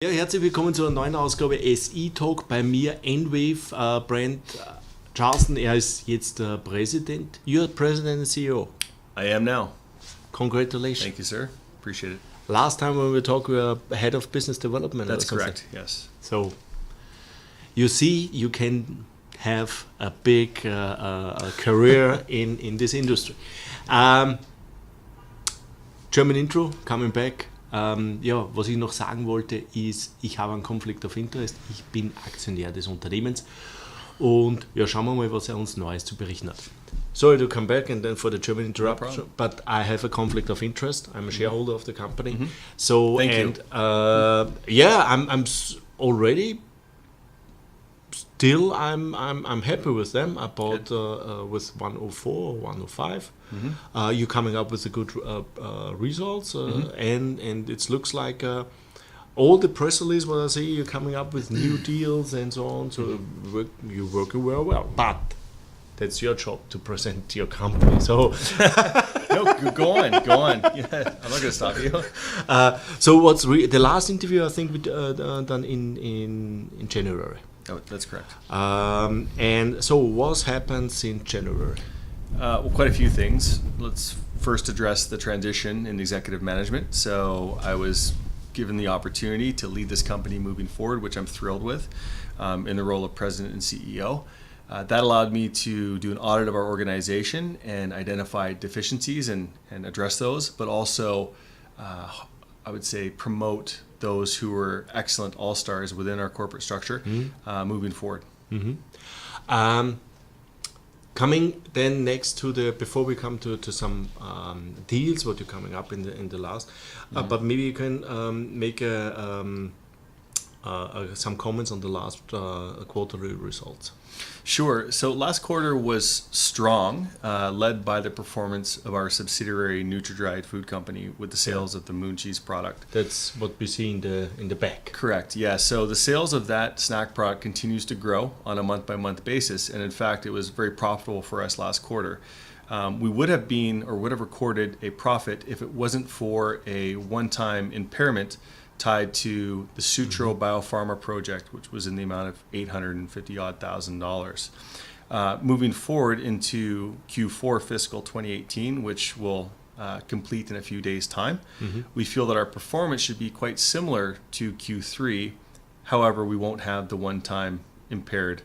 Ja, herzlich willkommen zu einer neuen Ausgabe SI Talk. Bei mir Enwave, Brent Charleton. Er ist jetzt Präsident. You're President and CEO. I am now. Congratulations. Thank you, sir. Appreciate it. Last time when we talked, we were head of business development. That's correct, yes. So, you see, you can have a big career in this industry. German intro, coming back. Ja, was ich noch sagen wollte, ist, ich habe einen Conflict of Interest. Ich bin Aktionär des Unternehmens. Und ja, schauen wir mal, was er uns Neues zu berichten hat. Sorry to come back and then for the German interruption, but I have a conflict of interest. I'm a shareholder of the company. Mm-hmm. So, Thank and you. Yeah, I'm already still I'm happy with them. I bought with 104 or 105. Mm-hmm. You're coming up with a good results, and it looks like all the press release what I see, you're coming up with new deals and so on. So you're working very well, but that's your job to present your company. So No, go on. Yeah, I'm not going to stop you. so what's the last interview I think we done in January. Oh, that's correct. And so what happened since January? Well, quite a few things. Let's first address the transition in executive management. So I was given the opportunity to lead this company moving forward, which I'm thrilled with, in the role of president and CEO. That allowed me to do an audit of our organization and identify deficiencies and address those, but also, I would say, promote those who were excellent all-stars within our corporate structure moving forward. Mm-hmm. Coming then next to before we come to some deals, what you're coming up in the last, but maybe you can make some comments on the last quarterly results. Sure. So last quarter was strong, led by the performance of our subsidiary NutraDried Food Company with the sales of the Moon Cheese Produkt. That's what we see in the back. Correct. Yeah. So the sales of that snack product continues to grow on a month-by-month basis, and in fact, it was very profitable for us last quarter. We would have recorded a profit if it wasn't for a one-time impairment tied to the Sutro Biopharma project, which was in the amount of $850,000. Moving forward into Q4 fiscal 2018, which will complete in a few days' time, we feel that our performance should be quite similar to Q3. However, we won't have the one-time impairment,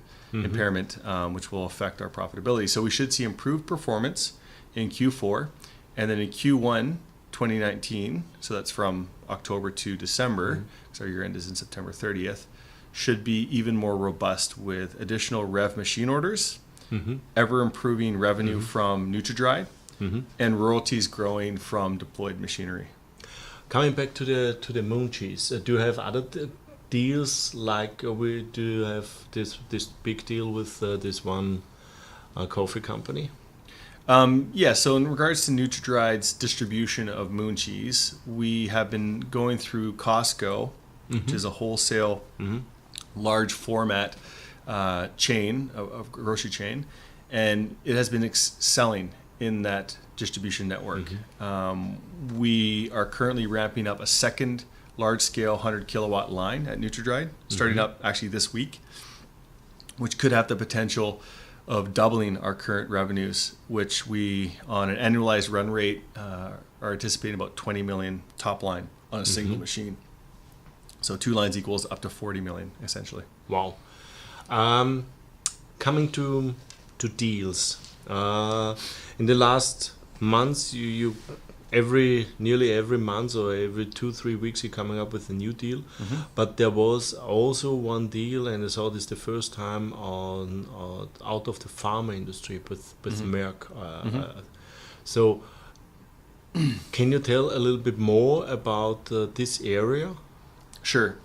which will affect our profitability. So we should see improved performance in Q4, and then in Q1 2019, so that's from October to December, so our year end is in September 30th, should be even more robust with additional REV machine orders, ever improving revenue from NutraDried, and royalties growing from deployed machinery. Coming back to the Moon Cheese, do you have other deals like we do have this big deal with this one coffee company? Yeah, so in regards to NutraDried's distribution of Moon Cheese, we have been going through Costco, which is a wholesale, large format chain, of grocery chain, and it has been selling in that distribution network. We are currently ramping up a second large-scale 100-kilowatt line at NutraDried, starting up actually this week, which could have the potential of doubling our current revenues, which we, on an annualized run rate, are anticipating about 20 million top line on a single machine. So 2 lines equals up to 40 million, essentially. Wow. Coming to deals. In the last months, you nearly every month or every 2-3 weeks you're coming up with a new deal, but there was also one deal, and I saw this the first time out of the pharma industry with Merck. So can you tell a little bit more about this area? Sure.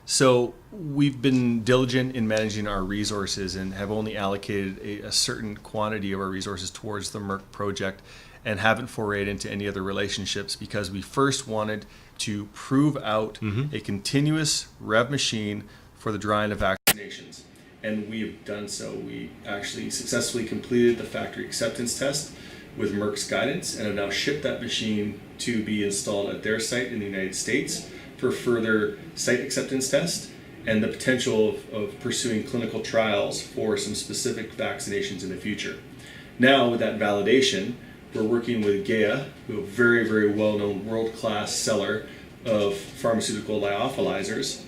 So we've been diligent in managing our resources and have only allocated a certain quantity of our resources towards the Merck project, and haven't forayed into any other relationships because we first wanted to prove out a continuous REV machine for the drying of vaccinations. And we have done so. We actually successfully completed the factory acceptance test with Merck's guidance and have now shipped that machine to be installed at their site in the United States for further site acceptance test and the potential of pursuing clinical trials for some specific vaccinations in the future. Now, with that validation, we're working with GEA, who are a very, very well-known world-class seller of pharmaceutical lyophilizers,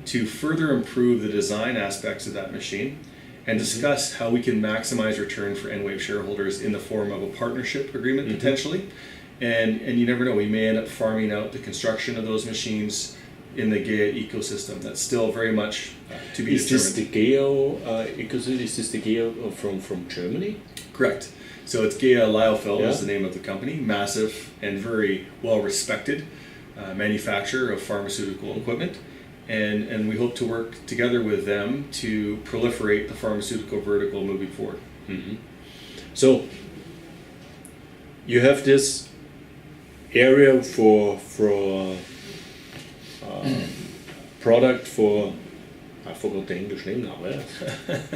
to further improve the design aspects of that machine and discuss how we can maximize return for Enwave shareholders in the form of a partnership agreement potentially. And you never know, we may end up farming out the construction of those machines in the GEA ecosystem. That's still very much to be determined. Is this the GEA ecosystem? Is this the GEA from Germany? Correct. So it's GEA Lyophil is the name of the company. Massive and very well respected manufacturer of pharmaceutical equipment. And we hope to work together with them to proliferate the pharmaceutical vertical moving forward. So you have this area for product for, I forgot the English name now.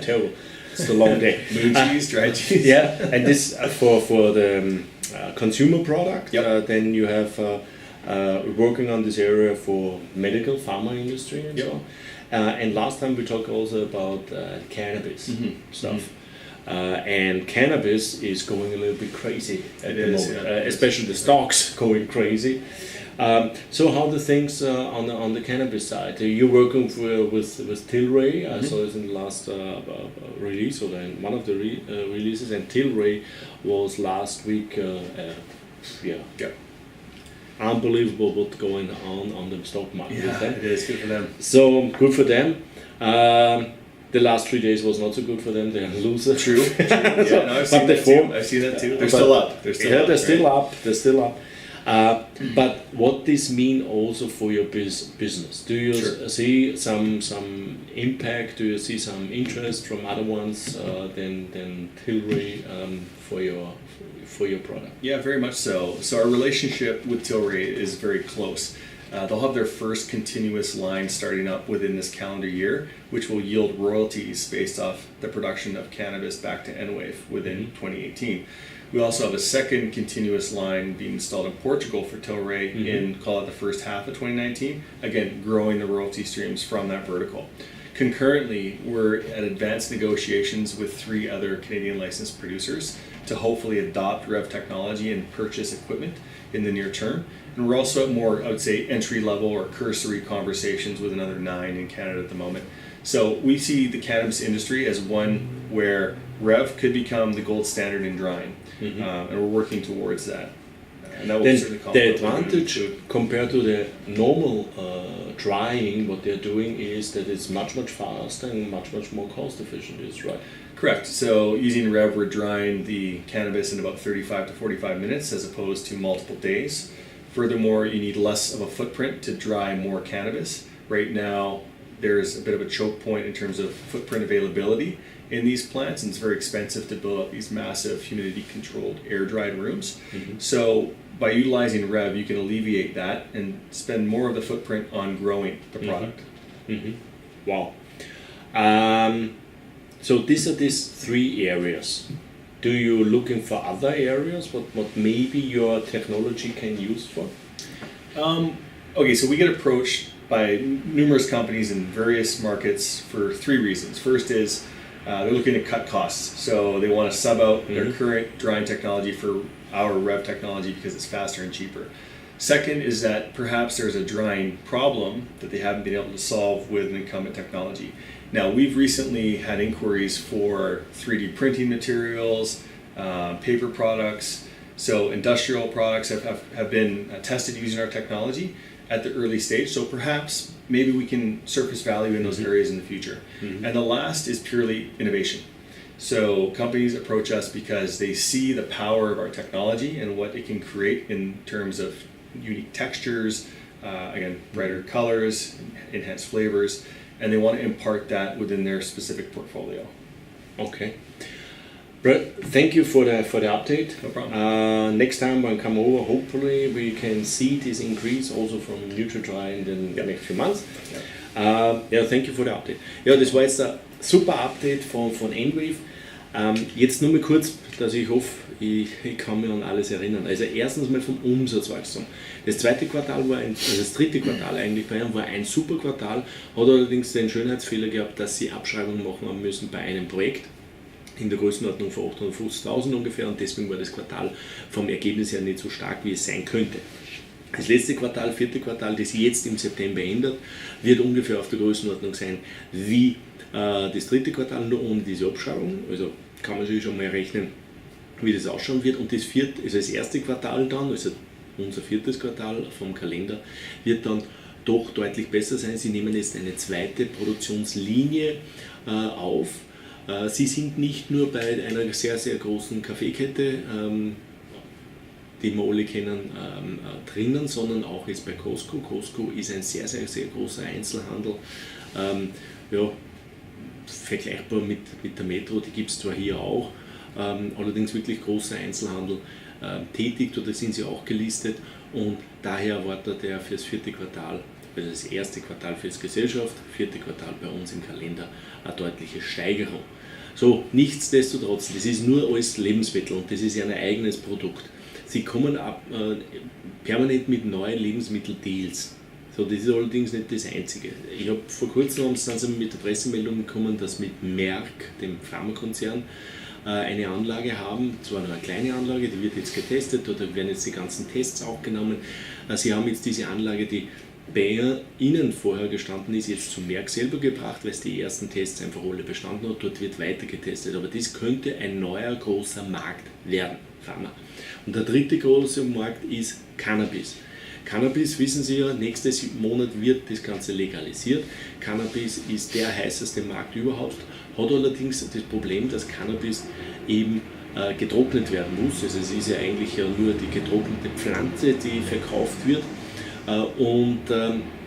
Terrible. It's a long day. Moon cheese, dry cheese. Yeah, and this for the consumer product. Then you have working on this area for medical pharma industry and so on. And last time we talked also about cannabis stuff. And cannabis is going a little bit crazy at the moment, especially the stocks going crazy. So how the things on the cannabis side? You're working with Tilray. I saw it in the last release, or in one of the releases, and Tilray was last week. Unbelievable what's going on the stock market. Yeah, it is good for them. So good for them. The last 3 days was not so good for them. They're losers. True. Yeah, no, I've seen that too. They're still up. They're still up. But what this mean also for your business? Do you see some impact? Do you see some interest from other ones than Tilray for your product? Yeah, very much so. So our relationship with Tilray is very close. They'll have their first continuous line starting up within this calendar year, which will yield royalties based off the production of cannabis back to Enwave within 2018. We also have a second continuous line being installed in Portugal for Tilray in, call it, the first half of 2019, again, growing the royalty streams from that vertical. Concurrently, we're at advanced negotiations with 3 other Canadian licensed producers to hopefully adopt REV technology and purchase equipment in the near term. And we're also at more, I would say, entry-level or cursory conversations with another 9 in Canada at the moment. So we see the cannabis industry as one where REV could become the gold standard in drying, and we're working towards that. And that will certainly the advantage compared to the normal drying, what they're doing is that it's much faster and much more cost efficient. Is right? Correct. So using REV, we're drying the cannabis in about 35 to 45 minutes as opposed to multiple days. Furthermore, you need less of a footprint to dry more cannabis. Right now, there's a bit of a choke point in terms of footprint availability in these plants, and it's very expensive to build up these massive humidity-controlled air-dried rooms. So by utilizing REV, you can alleviate that and spend more of the footprint on growing the product. Wow. So these are these 3 areas. Do you looking for other areas? What maybe your technology can use for? Okay, so we get approached by numerous companies in various markets for 3 reasons. First is they're looking to cut costs. So they want to sub out their current drying technology for our REV technology because it's faster and cheaper. Second is that perhaps there's a drying problem that they haven't been able to solve with an incumbent technology. Now, we've recently had inquiries for 3D printing materials, paper products. So industrial products have been tested using our technology at the early stage. So perhaps maybe we can surface value in those areas in the future. And the last is purely innovation. So companies approach us because they see the power of our technology and what it can create in terms of unique textures, again, brighter colors, enhanced flavors, and they want to impart that within their specific portfolio. Okay. Brent, thank you for the update. No problem. Next time when I come over, hopefully we can see this increase also from NutriDry in the next few months. Thank you for the update. Ja, das war jetzt ein super Update von Enwave. Jetzt nur mal kurz, dass ich hoffe, ich kann mich an alles erinnern. Also erstens mal vom Umsatzwachstum. Das zweite Quartal das dritte Quartal eigentlich bei ihnen war ein super Quartal, hat allerdings den Schönheitsfehler gehabt, dass sie Abschreibungen machen haben müssen bei einem Projekt in der Größenordnung von 850.000 ungefähr und deswegen war das Quartal vom Ergebnis her nicht so stark, wie es sein könnte. Das letzte Quartal, vierte Quartal, das jetzt im September endet, wird ungefähr auf der Größenordnung sein wie das dritte Quartal, nur ohne diese Abschreibung. Also kann man sich schon mal rechnen, wie das ausschauen wird. Und das vierte, also das erste Quartal dann, also unser viertes Quartal vom Kalender, wird dann doch deutlich besser sein. Sie nehmen jetzt eine zweite Produktionslinie auf. Sie sind nicht nur bei einer sehr, sehr großen Kaffeekette, die wir alle kennen, drinnen, sondern auch jetzt bei Costco. Costco ist ein sehr, sehr, sehr großer Einzelhandel. Vergleichbar mit der Metro, die gibt es zwar hier auch, allerdings wirklich großer Einzelhandel tätig, oder sind sie auch gelistet und daher erwartet er für das vierte Quartal, also das erste Quartal für die Gesellschaft, vierte Quartal bei uns im Kalender, eine deutliche Steigerung. So, nichtsdestotrotz, das ist nur alles Lebensmittel und das ist ja ein eigenes Produkt. Sie kommen permanent mit neuen Lebensmitteldeals. So, das ist allerdings nicht das Einzige. Ich habe vor kurzem sind sie mit der Pressemeldung gekommen, dass mit Merck, dem Pharmakonzern, eine Anlage haben, zwar nur eine kleine Anlage, die wird jetzt getestet, oder werden jetzt die ganzen Tests auch genommen. Sie haben jetzt diese Anlage, die bei Ihnen vorher gestanden ist, jetzt zu Merck selber gebracht, weil es die ersten Tests einfach alle bestanden hat, dort wird weiter getestet. Aber das könnte ein neuer großer Markt werden, Pharma. Und der dritte große Markt ist Cannabis. Cannabis, wissen Sie ja, nächstes Monat wird das Ganze legalisiert. Cannabis ist der heißeste Markt überhaupt, hat allerdings das Problem, dass Cannabis eben getrocknet werden muss. Also es ist ja eigentlich ja nur die getrocknete Pflanze, die verkauft wird und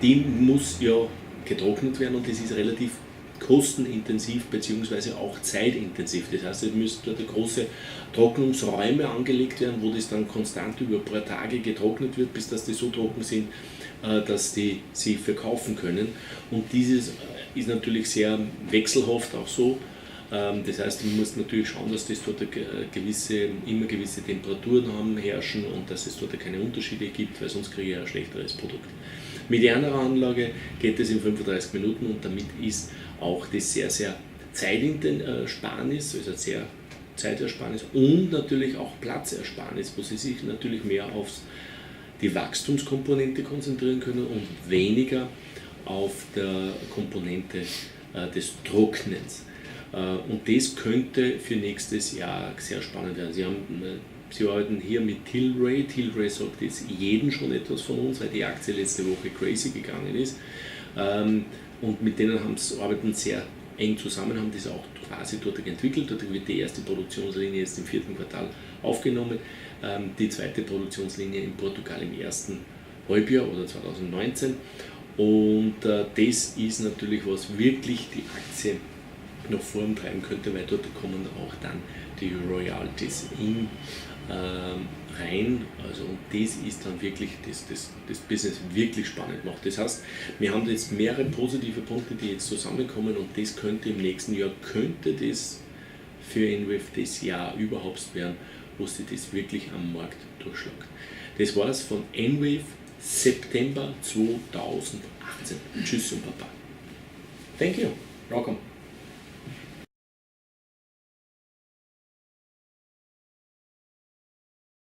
die muss ja getrocknet werden und das ist relativ kostenintensiv bzw. auch zeitintensiv. Das heißt, es müssten dort große Trocknungsräume angelegt werden, wo das dann konstant über ein paar Tage getrocknet wird, bis dass die so trocken sind, dass die sie verkaufen können. Und dieses ist natürlich sehr wechselhaft auch so. Das heißt, man muss natürlich schauen, dass das dort immer gewisse Temperaturen herrschen und dass es dort keine Unterschiede gibt, weil sonst kriege ich ein schlechteres Produkt. Mit einer Anlage geht es in 35 Minuten und damit ist auch das sehr, sehr Zeitersparnis, also sehr Zeitersparnis und natürlich auch Platzersparnis, wo Sie sich natürlich mehr auf die Wachstumskomponente konzentrieren können und weniger auf der Komponente des Trocknens. Und das könnte für nächstes Jahr sehr spannend werden. Sie arbeiten hier mit Tilray. Tilray sagt jetzt jeden schon etwas von uns, weil die Aktie letzte Woche crazy gegangen ist. Und mit denen arbeiten sehr eng zusammen, haben das auch quasi dort entwickelt. Dort wird die erste Produktionslinie jetzt im vierten Quartal aufgenommen, die zweite Produktionslinie in Portugal im ersten Halbjahr oder 2019. Und das ist natürlich, was wirklich die Aktie noch vorantreiben könnte, weil dort kommen auch dann die Royalties rein. Also, und das ist dann wirklich das Business wirklich spannend macht. Das heißt, wir haben jetzt mehrere positive Punkte, die jetzt zusammenkommen und das könnte im nächsten Jahr, das für Enwave das Jahr überhaupt werden, wo sie das wirklich am Markt durchschlägt. Das war es von Enwave September 2018. Tschüss und Baba. Thank you. Welcome.